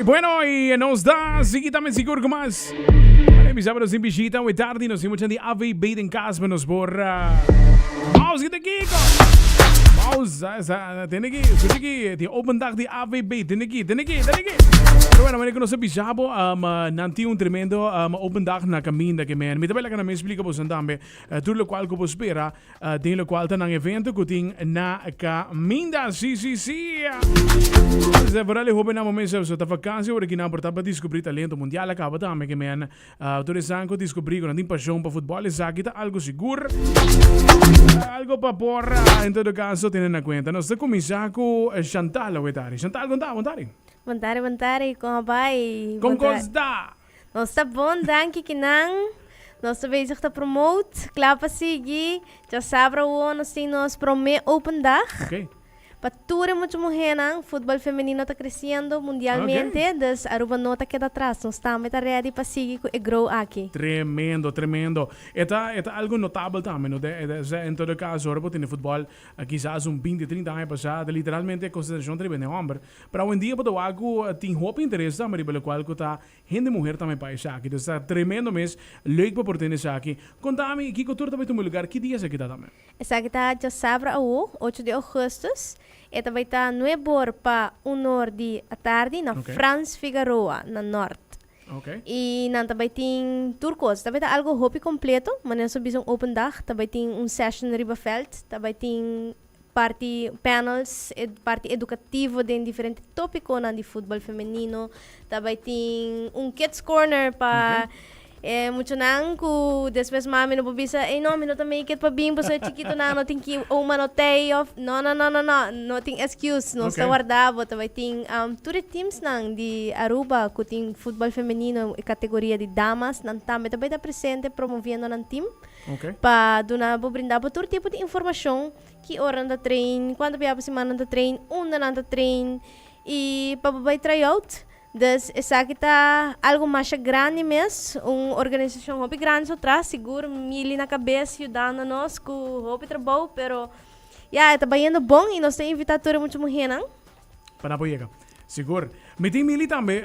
bueno, y nos da, sí, también seguro que más. Marami sábado sin bisita, we tarde, nos hemos de AV Baden Casma, nos borra. Vamos, kita Kiko. Vamos, tiene que, die open dag die AVB, tiene que. Pero bueno, wanneer ik nog eens bisabo, nanti un tremendo open dag na caminda que men. Mita bela que me explica po sandambe, tur lo qual ko spera, den lo qual tan evento kuting na caminda. Sí. Se vorrei hopen na momento so ta vakansie, ora que na porta para descobrir talento mundial acaba também que men. Tur sanko descobrir con een paixão para futebol, exakita algo seguro. Algo para porra, em todo caso, tendo na conta. Nós estamos começando com Chantal, Chantal, contare. Bantari, como vai? Como está? Nós está bom, danke kinang. Nós está bezig te promote. Klaar pa sige. Já sabe o nós tem nós prome open dag. Ok. Pature muito mulher, futebol feminino está crescendo mundialmente, dus Aruba nota que atrás, nós estamos ready para seguir com o grow aqui. Tremendo. Eta algo notável também, no? Em todo caso, Aruba tem futebol, quizás 20, 30 anos passado, literalmente a consideração tremenda é homem. Para um dia, para algo tem hope interesse, mas pelo qual está gente mulher também para isso aqui, dus está tremendo mesmo, leuk para poder isso aqui. Conta-me, que cultura também tem um lugar, que dia é aqui também? Essa aqui está já sábado, 8 de agosto. Esta vai estar 9 horas para 1 hora da tarde na Franz Figueroa, na norte. Okay. E não também tem turcos, também tem algo hobby completo, mas não só um open dag, também tem session Ribafeld, também tem parte panels, parte educativo de diferentes tópicos de futebol feminino, também tem kids corner para muito nang ku después mami no pobisa no mi no também que pa bimbo so chiquito na no tem que uma no day off no tem excuse no está guardado também tem tudo teams nang de Aruba que tem futebol feminino categoria de damas nang também está presente promovendo nang team para donar brindar por todo tipo de informação que hora anda trein quando viaja semana anda trein onde anda trein e para vai tryout. Dus essa aqui está algo mais grande mesmo, uma organização muito grande atrás, seguro, mil na cabeça, ajudando nós com o trabalho, pero está bem bom e nós temos invitado muito mulher, não? Para apoiar. Seguro. Me tem Mili também,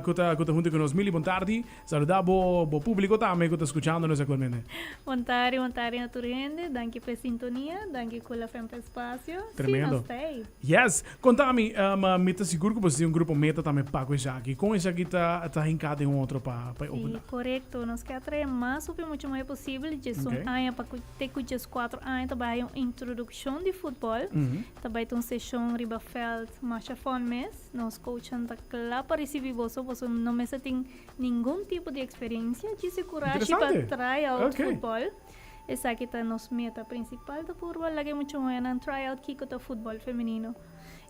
que está junto com nós. Mili, boa tarde. Saludar o público também que está escutando nós atualmente. Boa tarde a toda gente. Danke pela sintonia. Danke pela sempre espaço. Tremendo. Sim, yes. Conta-me, me está seguro que você tem um grupo meta também para com isso aqui. Com isso aqui está hincado em outro para operar. Correto. Nós queremos trazer mais sobre muito mais possível. Jesus anos para ter com 4 anos trabalhar uma introdução de futebol. Também tem uma sessão Ribafeld, marcha fun mês. Nós coachamos lá para receber você não me tem nenhum tipo de experiência de se coragem para tryout futebol. Essa aqui está nossa meta principal da Purva, lagi muito buena tryout que é o futebol feminino.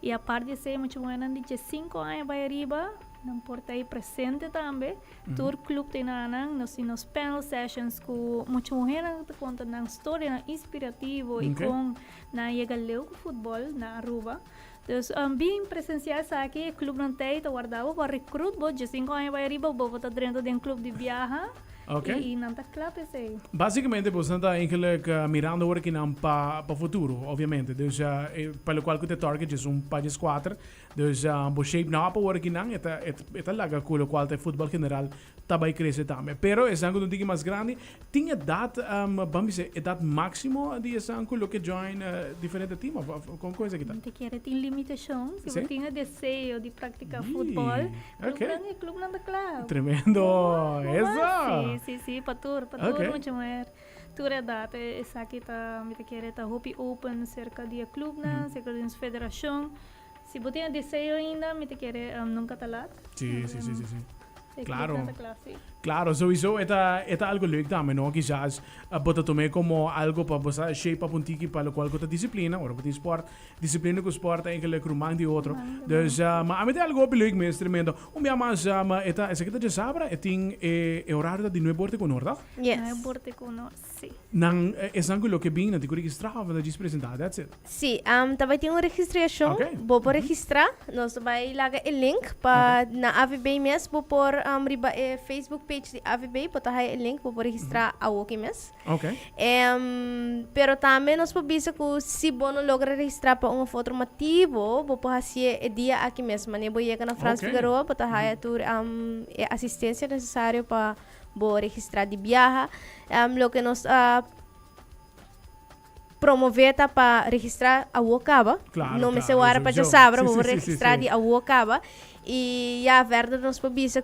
E a parte de ser muito buena de 5 anos para arriba, não importa aí presente também. Todo clube tem nos panel sessions com muito mulher que conta na história inspirativa e com na chega leu com futebol na Aruba. Dus bem presencial aqui, o clube não tem, está guardado para recrutar, de 5 anos para arriba, vou estar dentro de um clube de viagem. E não está claro para isso. Basicamente, você está mirando agora que não para o futuro, obviamente. Dus, pelo qual que o target é país 4. Dus, o shape não para agora que não, é lá com o qual o futebol general também cresce também. Pero, esse ângulo é mais grande. Tinha data, vamos dizer, data máximo de esse ângulo que join diferente time, com coisa que está. Tem limitação, se você tem desejo de praticar futebol, o clube não está claro. Tremendo, isso. Sim, para tudo muito mais. Tudo é data, essa aqui está, me quer estar open cerca de clube, cerca de uma federação. Se você tem desejo ainda, me quer nunca está lá. Sim. Claro, sowieso, это algo leuk também, não? Quizás, bota também como algo para você shape up tiki para o qual que disciplina, ou para sport, disciplina com sport é aquele crumang de outro. Dus, mas a mim tem algo leuk mesmo, tremendo. Dia mais, essa aqui já sabe, tem horário de 9 horas com nós, Yes. 9 horas com nós, sim. Não, é algo que bem, não tem que registrar, mas já apresentar, that's it. Sim, também tem uma registração, vou registrar, nós vai lá o link para na AVB mesmo, vou pôr riba Facebook page de AVB, bota hai link para registrar a Woki mes. Ok. Pero também nós podemos que se não logra registrar para um outro motivo, vou fazer o dia aqui mesmo. Eu vou chegar na França Figueroa, bota hai assistência necessária para registrar de viagem. Lo que nós promover para registrar a Wokaba. Claro, não me sei o para já sabe, vou registrar sim. a Wokaba. E a verdade nós podemos que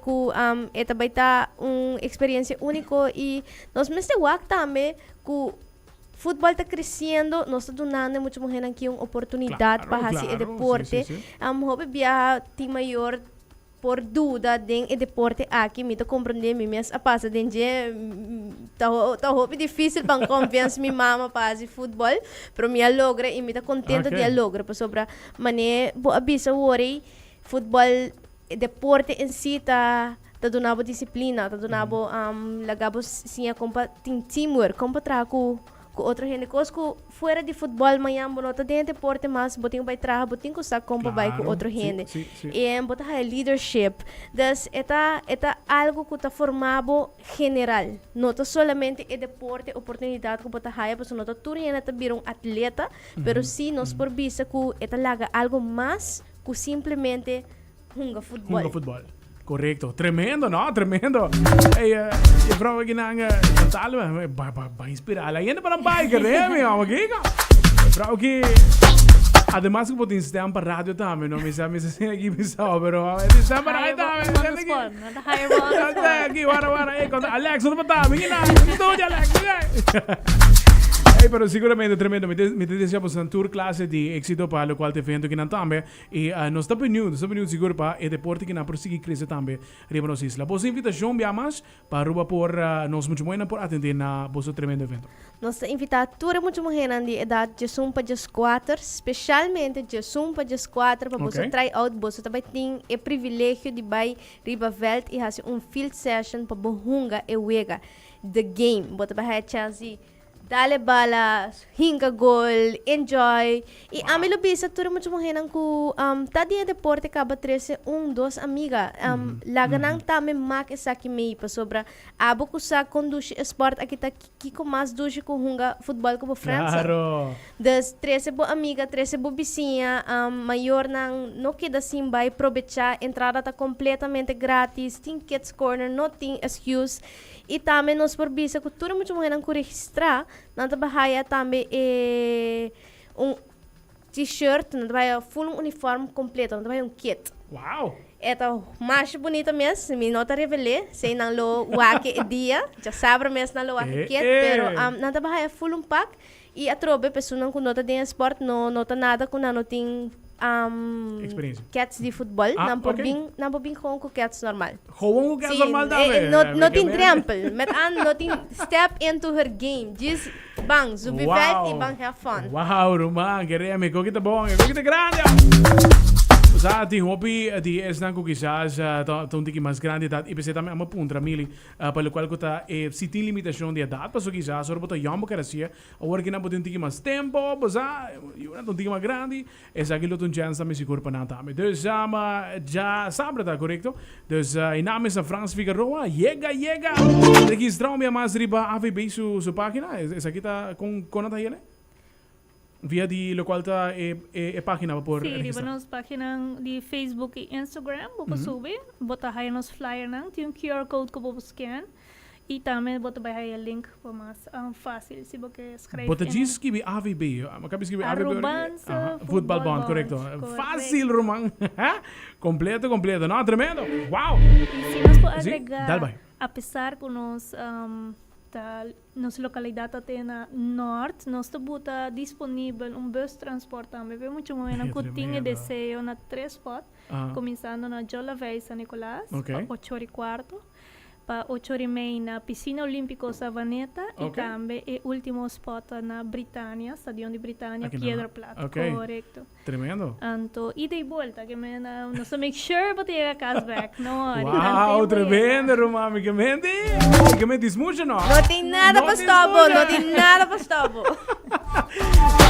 esta vai estar uma experiência única e nós me sei também que o futebol está crescendo, nós estamos dando muito mais aqui uma oportunidade para fazer o deporte. Houve viajar tem maior por dúvida den e deporte aqui me compreender me mes a passa den je tá hope difícil para convencer minha mama para fazer futebol, pero me logra e me tá contenta de logra para sobra mané bo abisa worry futebol deporte em si tá donava disciplina, tá donava lagabo sim a teamwork, compa traco com outra gente, coisas fora de futebol, manhã, bonota dentro de deporte, mas botinho vai trabalhar, botinho que está com outra gente. E botar leadership. Das, é algo que está formado general. Não é somente o deporte, oportunidade que botar aí, porque não está tudo ainda está vir atleta, mas sim nós por vista que é laga algo mais que simplesmente hunga futebol. Correcto. Tremendo, ¿no? Tremendo. Eu provo que não total, vai inspirar a gente para um biker, né, meu amigo? Eu provo que además que pode estar para rádio também, não me sabe se aqui pensou, pero está para rádio também. Aqui, wara, Alex, não está, menina, não Alex. Pero seguramente tremendo. Me deseamos uma tour classe de éxito para o qual te vendo aqui na também. E nós estamos unidos seguro para o deporte que na prosseguir crescer também riba nos isla. Boa invitação bem mais para ruba por nós muito muito por atender na boa tremendo evento. Nós invitamos toda muito mulher de idade de 1 para 4, especialmente de 1 para 4 para você try out, você também tem o privilégio de vai riba veld e fazer field session para bohunga e wega the game. Você vai ter chance dale bala, hinga gol, enjoy. E a mim lubisa tudo muito morrendo com tadi deporte acaba 13 2 amiga. Laga nang tame mak isa ki mei pa sobra abo ko sa conduz sport aqui tá kiko mas dushi ko hunga futebol ko França. Claro. Das 13 bo amiga, 13 bo vizinha, maior nang no queda simbay provecha, entrada tá completamente grátis, tem kids corner, no tem excuse. E também nós por bisa que tudo muito morrendo com registrar, nada bahaya também t-shirt, nada bahaya full uniforme completo, nada bahaya kit. Wow! Esta mais bonita mesmo, me nota revelei, sei não lo wake dia, já sabe mesmo não lo wake kit, pero nada bahaya full pack e a trobe pessoa não com nota de esporte, não nota nada com não tem experiência. Cats de futebol, não pobin com cats normal. Gewoon com cats normal também. Não tem trample, met não tem step into her game. Just bang, zubi veld e bang have fun. Wow, Roman, queremos, coquita bom, coquita grande. Sa ti hobby di esnan ko quizás tão tiki mais grande dat IPC também uma puntra mili pelo qual kota se tem limitação de idade passo quizás só bota yambo caracia agora que não pode tiki mais tempo bosa eu não tiki mais grande essa aquilo tem chance também seguro para nada também dus já sabe tá correto dus em nome da França Figueroa llega registrar minha mais riba AVB su página essa aqui tá com nada aí né via di lo qual ta e página por registrar. Sim, nos página de Facebook e Instagram, vou subir, botar aí nos flyer nang, tem QR code que vou scan e também botar aí o link para mais fácil, se você escreve. Bota diz que AVB, acaba escrever AVB. Football Bond, correcto. Fácil, Roman. completo, não, tremendo. Wow. E se nós podemos agregar, apesar que nós nossa localidade até na norte, nós estamos disponível bus transporte também. Vemos muito momento que tinha desejo na 3 spots, começando na Jola Vei San Nicolás, para 8h15, para 8h30 na Piscina Olímpico Savaneta e também o último spot na Britânia, Stadion de Britânia, Piedra Plata, correto. Tremendo. Então, ida e volta, que me nós make sure para ter a cashback, não? Wow, tremendo, Romami, que mente esmucha, não? Não tem nada para stop, não tem nada para stop.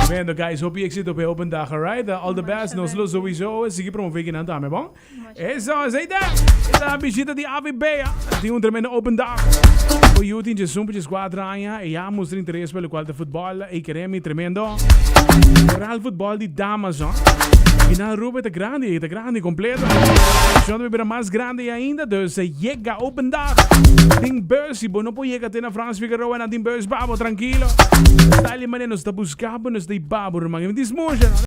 Tremendo, guys. Hope je éxito bij open dag, alright? All the best. Nos los sowieso. Sige promoveren aan dame, bom? Eso, zei dat. Ita visita di AVB, Tem um tremendo open dag. O Yutin de Sumpa de Squadranha. E há mostra interesse pelo qual de futebol. E queremos tremendo. Real futebol de damas, E na Ruba é grande completo. Então we zijn mais grande ainda. Dus chega open dag. Tem bus, e não pode chegar até na França Figueroa na tem bus, babo, tranquilo. Está ali, mané, nos está buscando, nos está babo, irmão. Me diz,